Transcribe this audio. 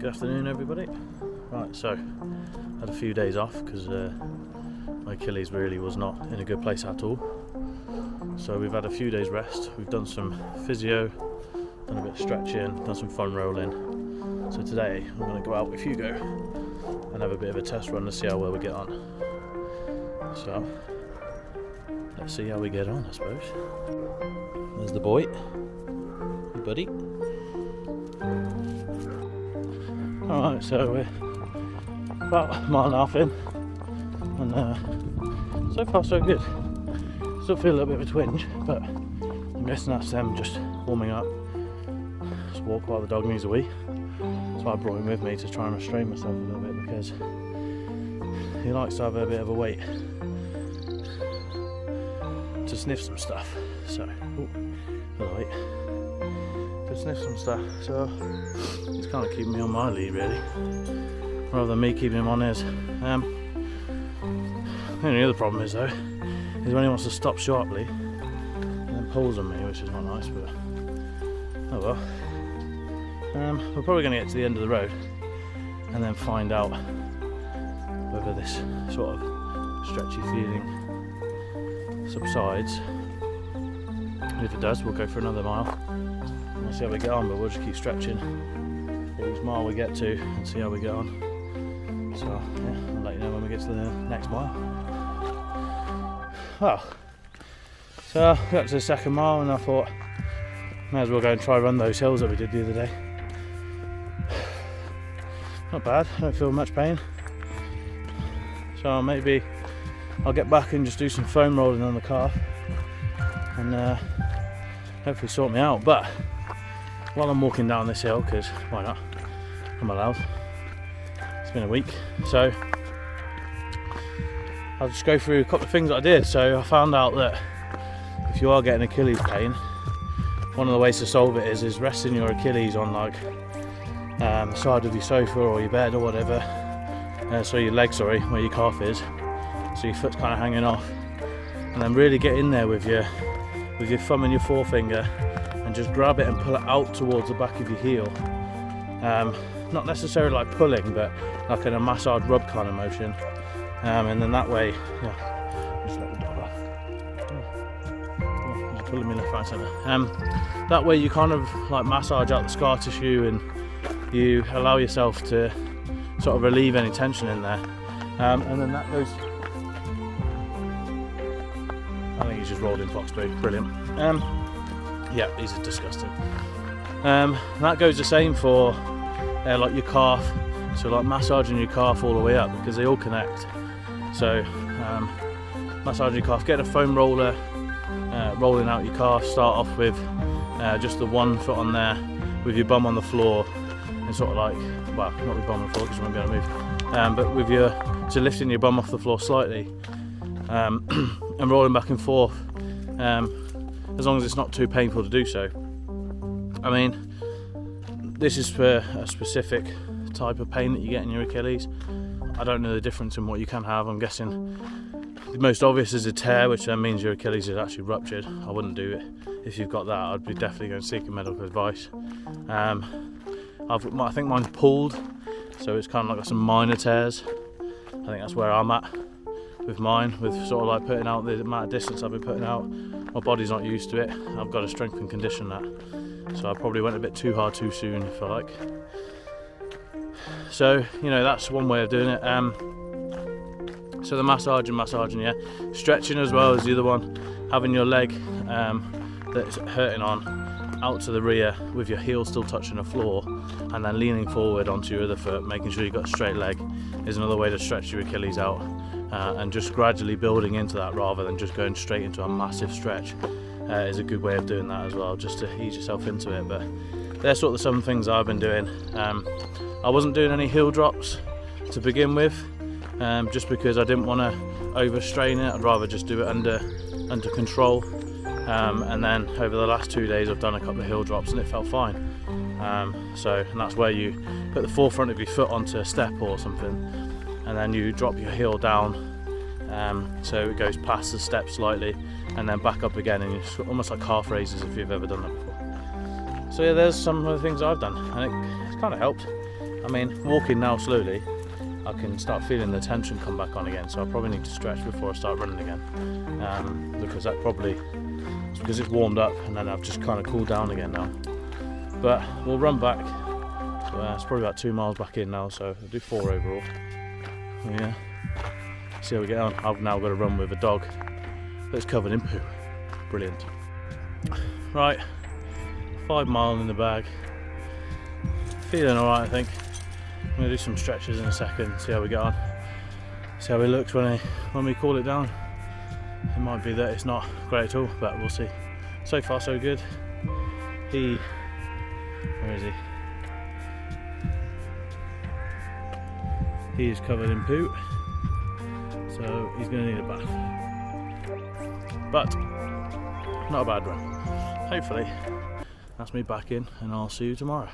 Good afternoon, everybody. Right, so had a few days off because my Achilles really was not in a good place at all. So we've had a few days rest. We've done some physio, done a bit of stretching, done some foam rolling. So today I'm going to go out with Hugo and have a bit of a test run to see how well we get on. So let's see how we get on, I suppose. There's the boy, hey buddy. Alright, so we're about a mile and a half in, and so far so good. Still feel a little bit of a twinge, but I'm guessing that's them just warming up. Just walk while the dog needs a wee. That's why I brought him with me, to try and restrain myself a little bit, because he likes to have a bit of a wait to sniff some stuff. So, to sniff some stuff. So he's kind of keeping me on my lead, really, rather than me keeping him on his. The only other problem is, though, is when he wants to stop sharply and then pulls on me, which is not nice, but oh well. We're probably going to get to the end of the road and then find out whether this sort of stretchy feeling subsides. And if it does, we'll go for another mile. We'll see how we get on, but we'll just keep stretching each mile we get to and see how we get on. So yeah, I'll let you know when we get to the next mile. Well, so I got to the second mile and I thought may as well go and try run those hills that we did the other day. Not bad, I don't feel much pain. So maybe I'll get back and just do some foam rolling on the calf and hopefully sort me out. But while I'm walking down this hill, because why not, I'm allowed, it's been a week, so I'll just go through a couple of things that I did. So I found out that if you are getting Achilles pain, one of the ways to solve it is resting your Achilles on like the side of your sofa or your bed or whatever, so your leg, sorry, where your calf is, so your foot's kind of hanging off, and then really get in there with your thumb and your forefinger and just grab it and pull it out towards the back of your heel. Not necessarily like pulling, but like in a massage rub kind of motion. And then that way, yeah, just let the dog off. Just pulling me left, right, centre. That way you kind of like massage out the scar tissue and you allow yourself to sort of relieve any tension in there. And then that goes. I think he's just rolled in Foxborough. Brilliant. Yeah, these are disgusting. That goes the same for like your calf. So like massaging your calf all the way up, because they all connect. So massaging your calf, get a foam roller, rolling out your calf. Start off with just the one foot on there with your bum on the floor, and sort of like, well, not with bum on the floor because you won't be able to move, but with so lifting your bum off the floor slightly, and rolling back and forth, as long as it's not too painful to do so. I mean, this is for a specific type of pain that you get in your Achilles. I don't know the difference in what you can have. I'm guessing the most obvious is a tear, which then means your Achilles is actually ruptured. I wouldn't do it if you've got that. I'd be definitely going to seek medical advice. I think mine's pulled, so it's kind of like some minor tears. I think that's where I'm at with mine, with sort of like putting out the amount of distance I've been putting out. My body's not used to it. I've got to strength and condition that. So I probably went a bit too hard too soon, if I like. So, you know, that's one way of doing it. So the massaging, yeah. Stretching as well is the other one. Having your leg that's hurting on out to the rear with your heel still touching the floor, and then leaning forward onto your other foot, making sure you've got a straight leg, is another way to stretch your Achilles out. And just gradually building into that rather than just going straight into a massive stretch is a good way of doing that as well, just to ease yourself into it. But they're sort of some things I've been doing. I wasn't doing any heel drops to begin with, just because I didn't want to overstrain it. I'd rather just do it under control. And then over the last 2 days I've done a couple of heel drops and it felt fine. And that's where you put the forefront of your foot onto a step or something, and then you drop your heel down, so it goes past the step slightly and then back up again, and it's almost like calf raises if you've ever done that before. So yeah, there's some of the things I've done, and it's kind of helped. I mean, walking now slowly, I can start feeling the tension come back on again, so I probably need to stretch before I start running again, because that probably, it's because it's warmed up and then I've just kind of cooled down again now. But we'll run back. It's probably about 2 miles back in now, so I'll do 4 overall. Yeah, see how we get on. I've now got to run with a dog that's covered in poo. Brilliant. Right, 5 mile in the bag. Feeling alright, I think. I'm going to do some stretches in a second, see how we get on. See how he looks when we call it down. It might be that it's not great at all, but we'll see. So far so good. Where is he? He is covered in poo, so he's going to need a bath. But not a bad run. Hopefully that's me back in, and I'll see you tomorrow.